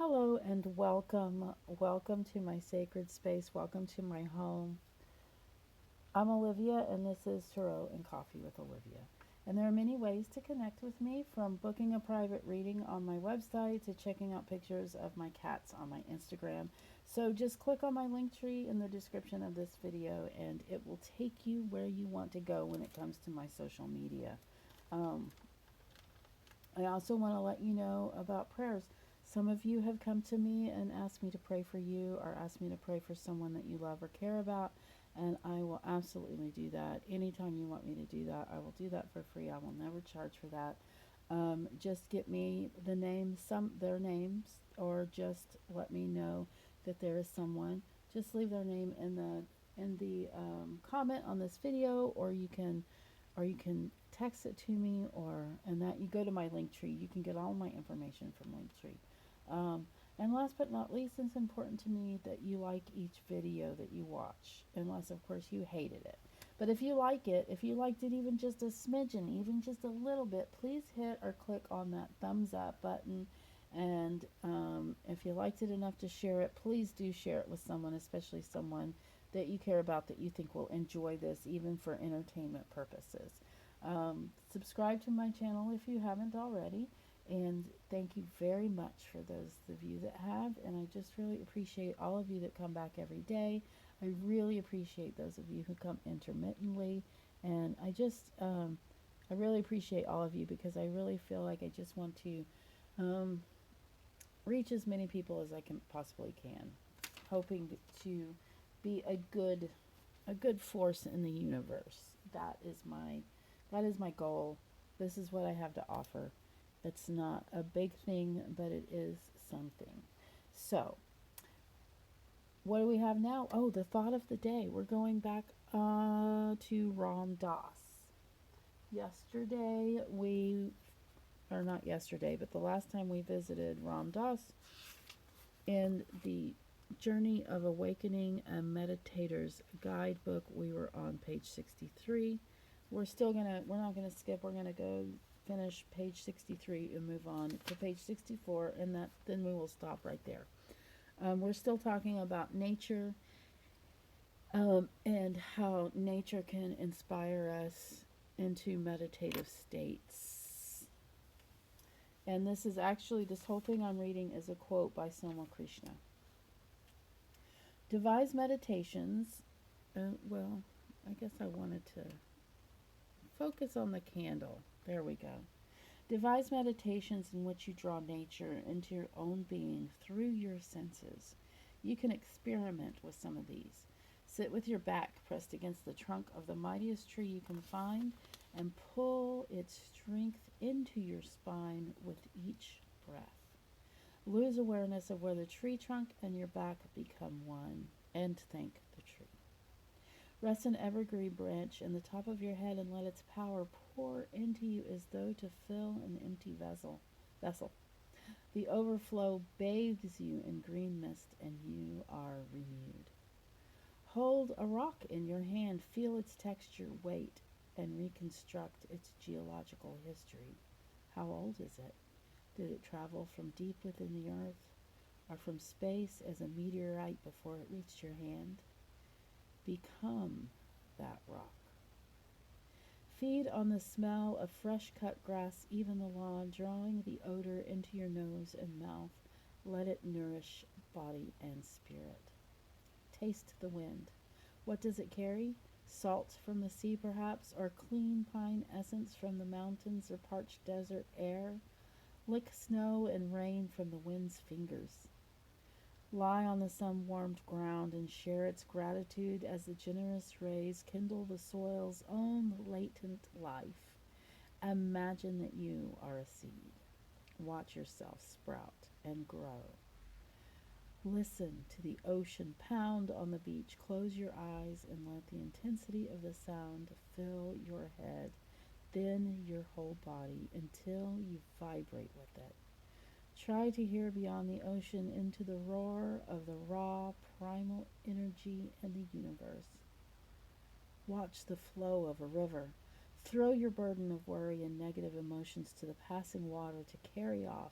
Hello and welcome. Welcome to my sacred space. Welcome to my home. I'm Olivia, and this is Tarot and Coffee with Olivia. And there are many ways to connect with me, from booking a private reading on my website to checking out pictures of my cats on my Instagram. So just click on my link tree in the description of this video, and it will take you where you want to go when it comes to my social media. Um, I also want to let you know about prayers. Some of you have come to me and asked me to pray for you or asked me to pray for someone that you love or care about, and I will absolutely do that. Anytime you want me to do that, I will do that for free. I will never charge for that. Just get me the names, their names, or just let me know that there is someone. Just leave their name in the comment on this video, or you can text it to me, or and that you go to my link tree. You can get all my information from Linktree. Um, and last but not least, it's important to me that you like each video that you watch, unless of course you hated it. But if you like it, if you liked it even just a smidgen, even just a little bit, please hit or click on that thumbs up button. And if you liked it enough to share it, please do share it with someone, especially someone that you care about, that you think will enjoy this, even for entertainment purposes. Subscribe to my channel if you haven't already. And thank you very much for those of you that have. And I just really appreciate all of you that come back every day. I really appreciate those of you who come intermittently. And I really appreciate all of you, because I really feel like I just want to um, reach as many people as I can possibly can, hoping to be a good force in the universe. That is my goal. This is what I have to offer. It's not a big thing, but it is something. So, what do we have now? Oh, the thought of the day. We're going back to Ram Dass. Yesterday, or not yesterday, but the last time we visited Ram Dass in the Journey of Awakening and Meditators guidebook, we were on page 63. We're not gonna skip. We're gonna go finish page 63 and move on to page 64, and then we will stop right there. We're still talking about nature, and how nature can inspire us into meditative states. And this whole thing I'm reading is a quote by Soma Krishna. Devise meditations. Well, I guess I wanted to focus on the candle. There we go. Devise meditations in which you draw nature into your own being through your senses. You can experiment with some of these. Sit with your back pressed against the trunk of the mightiest tree you can find, and pull its strength into your spine with each breath. Lose awareness of where the tree trunk and your back become one, and thank the tree. Rest an evergreen branch in the top of your head and let its power pour into you as though to fill an empty vessel. The overflow bathes you in green mist, and you are renewed. Hold a rock in your hand, feel its texture, weight, and reconstruct its geological history. How old is it? Did it travel from deep within the earth, or from space as a meteorite before it reached your hand? Become that rock. Feed on the smell of fresh cut grass, even the lawn, drawing the odor into your nose and mouth. Let it nourish body and spirit. Taste the wind. What does it carry? Salt from the sea, perhaps, or clean pine essence from the mountains, or parched desert air? Lick snow and rain from the wind's fingers. Lie on the sun-warmed ground and share its gratitude as the generous rays kindle the soil's own latent life. Imagine that you are a seed. Watch yourself sprout and grow. Listen to the ocean pound on the beach. Close your eyes and let the intensity of the sound fill your head, then your whole body, until you vibrate with it. Try to hear beyond the ocean into the roar of the raw, primal energy in the universe. Watch the flow of a river. Throw your burden of worry and negative emotions to the passing water to carry off.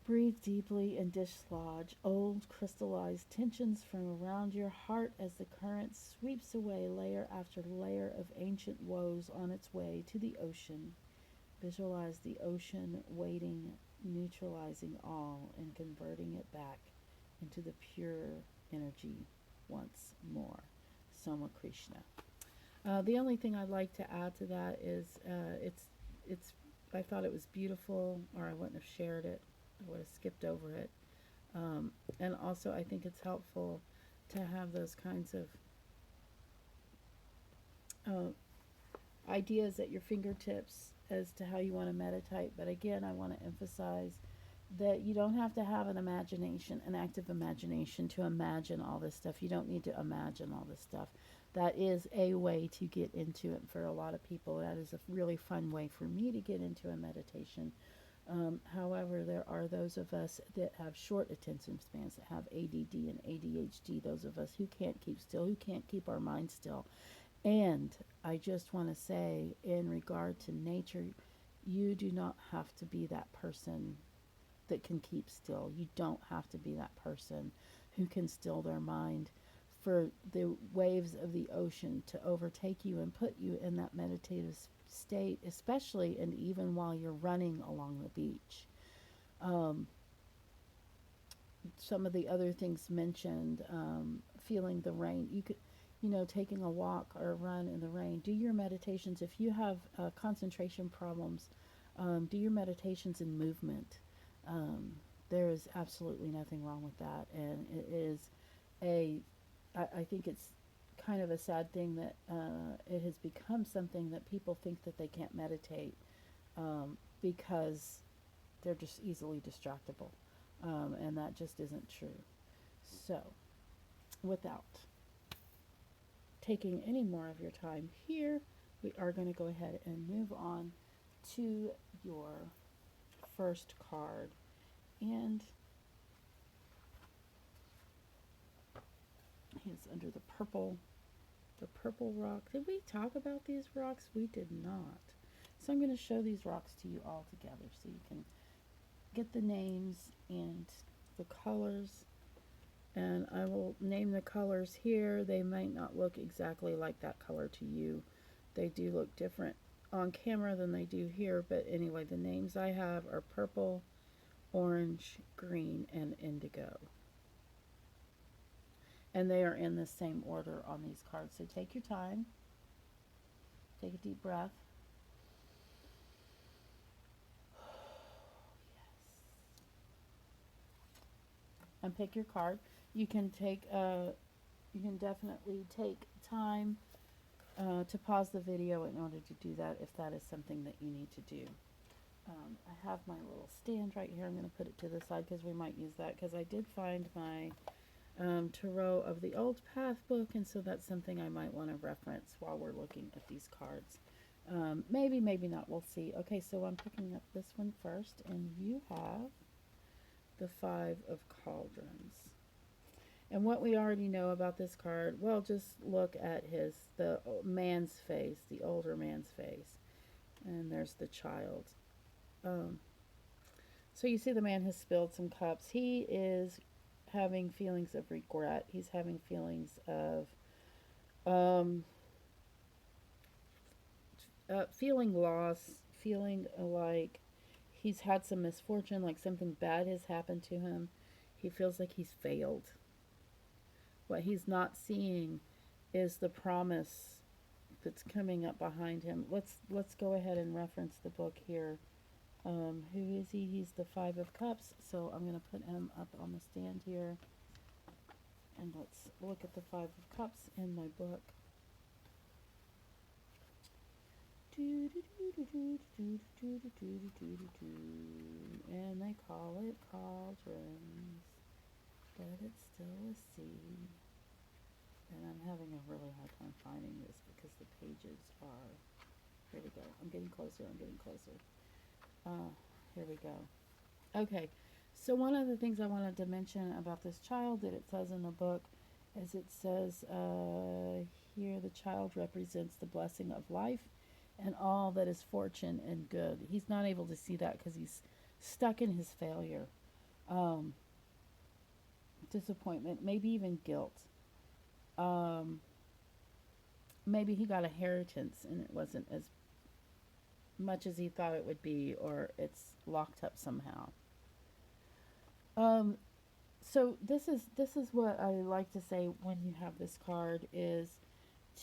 Breathe deeply and dislodge old crystallized tensions from around your heart as the current sweeps away layer after layer of ancient woes on its way to the ocean. Visualize the ocean waiting, neutralizing all, and converting it back into the pure energy once more. Soma Krishna. The only thing I'd like to add to that is it's I thought it was beautiful, or I wouldn't have shared it. I would have skipped over it. And also, I think it's helpful to have those kinds of uh, ideas at your fingertips as to how you want to meditate. But again, I want to emphasize that you don't have to have an imagination, an active imagination, to imagine all this stuff. You don't need to imagine all this stuff. That is a way to get into it for a lot of people. That is a really fun way for me to get into a meditation. However, there are those of us that have short attention spans, that have ADD and ADHD, those of us who can't keep still, who can't keep our mind still. And I just want to say, in regard to nature, you do not have to be that person that can keep still. You don't have to be that person who can still their mind for the waves of the ocean to overtake you and put you in that meditative state, especially and even while you're running along the beach. Um, some of the other things mentioned, feeling the rain. You could, taking a walk or a run in the rain. Do your meditations. If you have concentration problems, do your meditations in movement. Um, there is absolutely nothing wrong with that, and it is a. I think it's kind of a sad thing that it has become something that people think that they can't meditate because they're just easily distractible, and that just isn't true. So, without taking any more of your time here, we are going to go ahead and move on to your first card. And it's under the purple rock. Did we talk about these rocks? We did not. So I'm going to show these rocks to you all together so you can get the names and the colors. And I will name the colors here. They might not look exactly like that color to you. They do look different on camera than they do here. But anyway, the names I have are purple, orange, green, and indigo. And they are in the same order on these cards. So take your time. Take a deep breath. And pick your card. You can definitely take time to pause the video in order to do that if that is something that you need to do. I have my little stand right here. I'm going to put it to the side because we might use that because I did find my tarot of the Old Path book, and so that's something I might want to reference while we're looking at these cards. Maybe, maybe not. We'll see. Okay, so I'm picking up this one first, and you have the Five of Cauldrons. And what we already know about this card, well, just look at the man's face, the older man's face. And there's the child. So you see the man has spilled some cups. He is having feelings of regret. He's having feelings of feeling lost, feeling like he's had some misfortune, like something bad has happened to him. He feels like he's failed. What he's not seeing is the promise that's coming up behind him. Let's go ahead and reference the book here. Who is he? He's the Five of Cups. So I'm going to put him up on the stand here. And let's look at the Five of Cups in my book. And they call it cauldrons, but it's still a sea. And I'm having a really hard time finding this because the pages are... Here we go. I'm getting closer. Here we go. Okay. So one of the things I wanted to mention about this child that it says in the book is it says here the child represents the blessing of life and all that is fortune and good. He's not able to see that because he's stuck in his failure. um, disappointment, maybe even guilt. Um, Maybe he got a inheritance and it wasn't as much as he thought it would be, or it's locked up somehow. Um, so this is what I like to say when you have this card is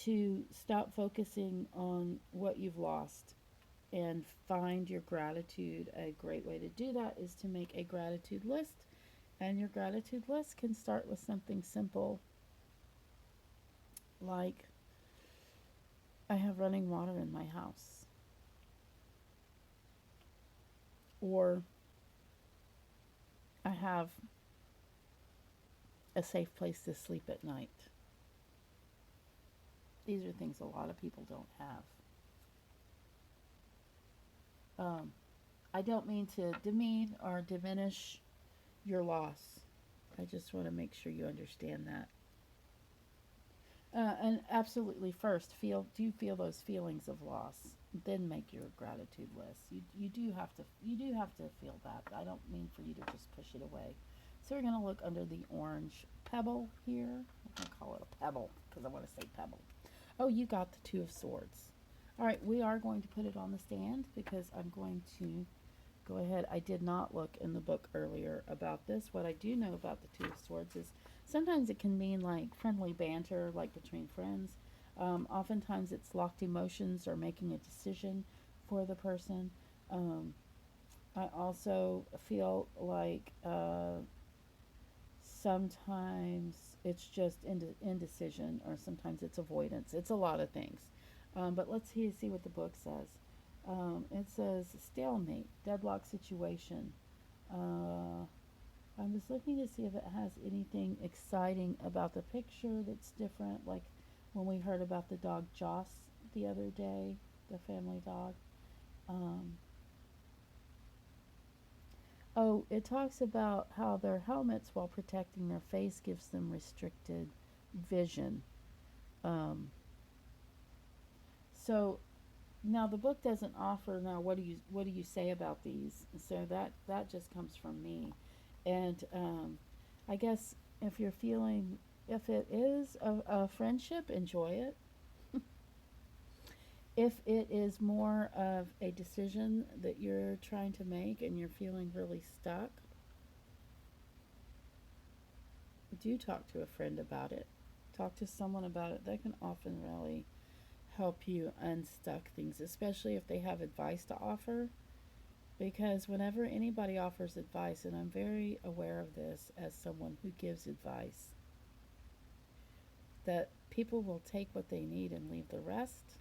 to stop focusing on what you've lost and find your gratitude. A great way to do that is to make a gratitude list, and your gratitude list can start with something simple like I have running water in my house, or I have a safe place to sleep at night. These are things a lot of people don't have. Um, I don't mean to demean or diminish your loss. I just want to make sure you understand that. And absolutely, first, feel those feelings of loss. Then make your gratitude list. You do have to feel that. I don't mean for you to just push it away. So we're going to look under the orange pebble here. I'm going to call it a pebble because I want to say pebble. Oh, you got the Two of Swords. All right, we are going to put it on the stand because I'm going to go ahead. I did not look in the book earlier about this. What I do know about the Two of Swords is sometimes it can mean like friendly banter, like between friends. Oftentimes it's locked emotions or making a decision for the person. Um, I also feel like sometimes it's just indecision, or sometimes it's avoidance. It's a lot of things. But let's see what the book says. It says stalemate, deadlock situation. Uh, I was looking to see if it has anything exciting about the picture that's different, like when we heard about the dog Joss the other day, the family dog. Um, oh, it talks about how their helmets, while protecting their face, gives them restricted vision. Um, so now the book doesn't offer. Now, what do you say about these? So that just comes from me, and I guess if you're feeling, if it is a friendship, enjoy it. If it is more of a decision that you're trying to make and you're feeling really stuck, do talk to a friend about it. Talk to someone about it. That can often really help you unstuck things, especially if they have advice to offer. Because whenever anybody offers advice, and I'm very aware of this as someone who gives advice, that people will take what they need and leave the rest,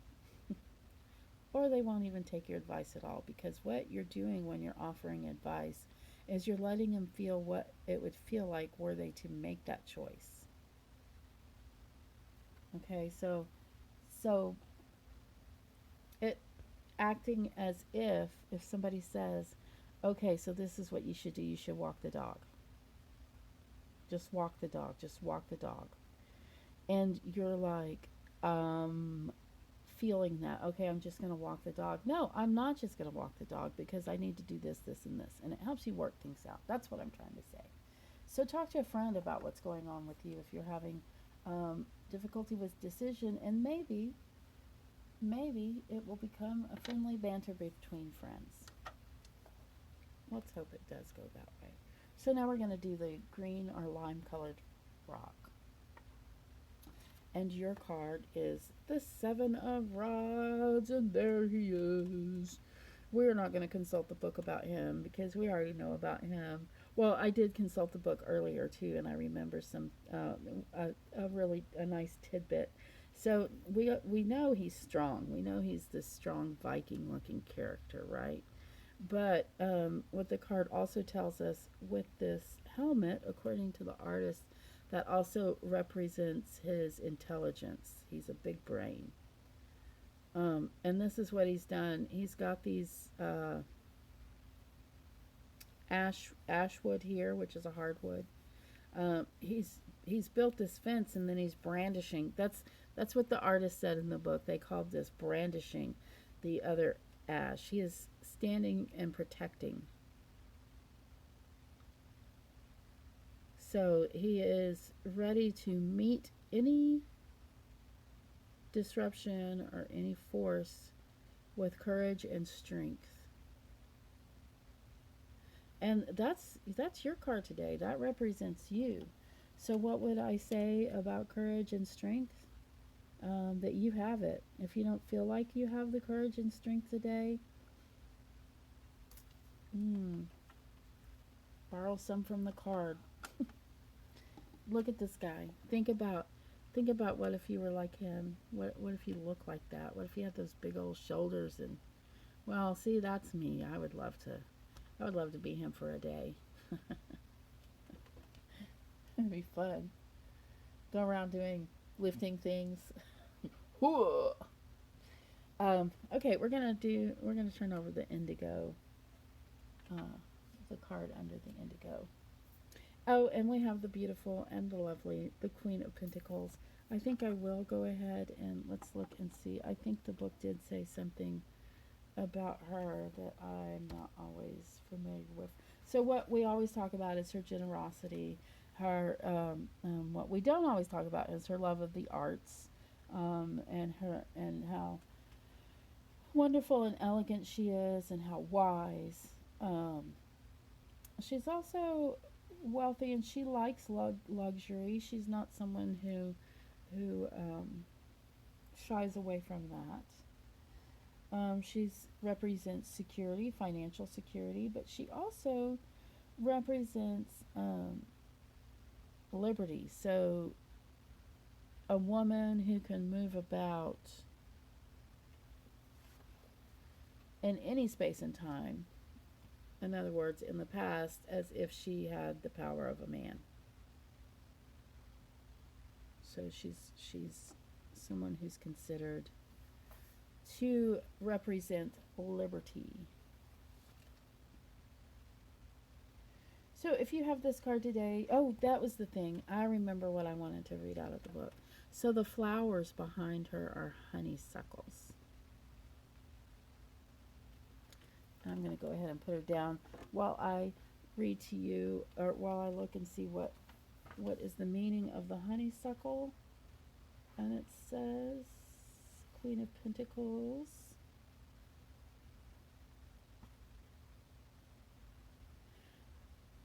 or they won't even take your advice at all. Because what you're doing when you're offering advice is you're letting them feel what it would feel like were they to make that choice. Okay, so it acting as if somebody says, okay, so this is what you should do, you should walk the dog. Just walk the dog, just walk the dog. And you're like, um, feeling that, okay, I'm just going to walk the dog. No, I'm not just going to walk the dog because I need to do this, this, and this. And it helps you work things out. That's what I'm trying to say. So talk to a friend about what's going on with you if you're having difficulty with decision, and maybe it will become a friendly banter between friends. Let's hope it does go that way. So now we're going to do the green or lime colored rock. And your card is the Seven of Rods, and there he is. We're not going to consult the book about him because we already know about him. Well, I did consult the book earlier too, and I remember some a nice tidbit. So we know he's strong. We know he's this strong Viking-looking character, right? But what the card also tells us with this helmet, according to the artist, that also represents his intelligence. He's a big brain. And this is what he's done. He's got these ashwood here, which is a hardwood. He's built this fence, and then he's brandishing. That's what the artist said in the book. They called this brandishing the other ash. He is standing and protecting. So he is ready to meet any disruption or any force with courage and strength. And that's your card today. That represents you. So what would I say about courage and strength? That you have it. If you don't feel like you have the courage and strength today, borrow some from the card. Look at this guy. Think about what if you were like him. What if you looked like that? What if you had those big old shoulders and well, see, that's me. I would love to be him for a day. It'd be fun. Go around lifting things. Okay, we're gonna turn over the indigo, the card under the indigo. Oh, and we have the beautiful and the lovely, the Queen of Pentacles. I think I will go ahead and let's look and see. I think the book did say something about her that I'm not always familiar with. So what we always talk about is her generosity. What we don't always talk about is her love of the arts, and how wonderful and elegant she is, and how wise. She's also wealthy, and she likes luxury. She's not someone who shies away from that. She represents security, financial security, but she also represents liberty. So a woman who can move about in any space and time. In other words, in the past, as if she had the power of a man. So she's someone who's considered to represent liberty. So if you have this card today, oh, that was the thing. I remember what I wanted to read out of the book. So the flowers behind her are honeysuckles. I'm going to go ahead and put her down while I read to you, or while I look and see what is the meaning of the honeysuckle. And it says, Queen of Pentacles.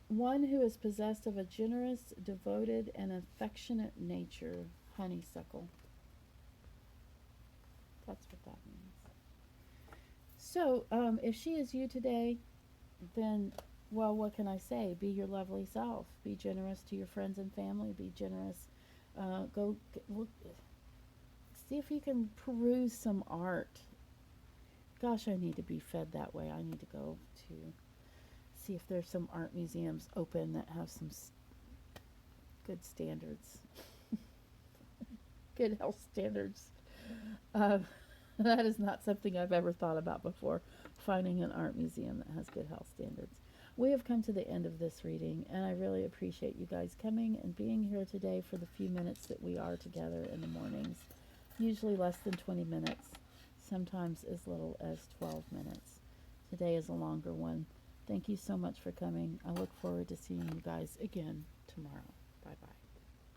One who is possessed of a generous, devoted, and affectionate nature, honeysuckle. That's what that means. So, if she is you today, then, well, what can I say? Be your lovely self. Be generous to your friends and family. Be generous. Look, see if you can peruse some art. Gosh, I need to be fed that way. I need to go to see if there's some art museums open that have some good standards. Good health standards. That is not something I've ever thought about before, finding an art museum that has good health standards. We have come to the end of this reading, and I really appreciate you guys coming and being here today for the few minutes that we are together in the mornings. Usually less than 20 minutes, sometimes as little as 12 minutes. Today is a longer one. Thank you so much for coming. I look forward to seeing you guys again tomorrow.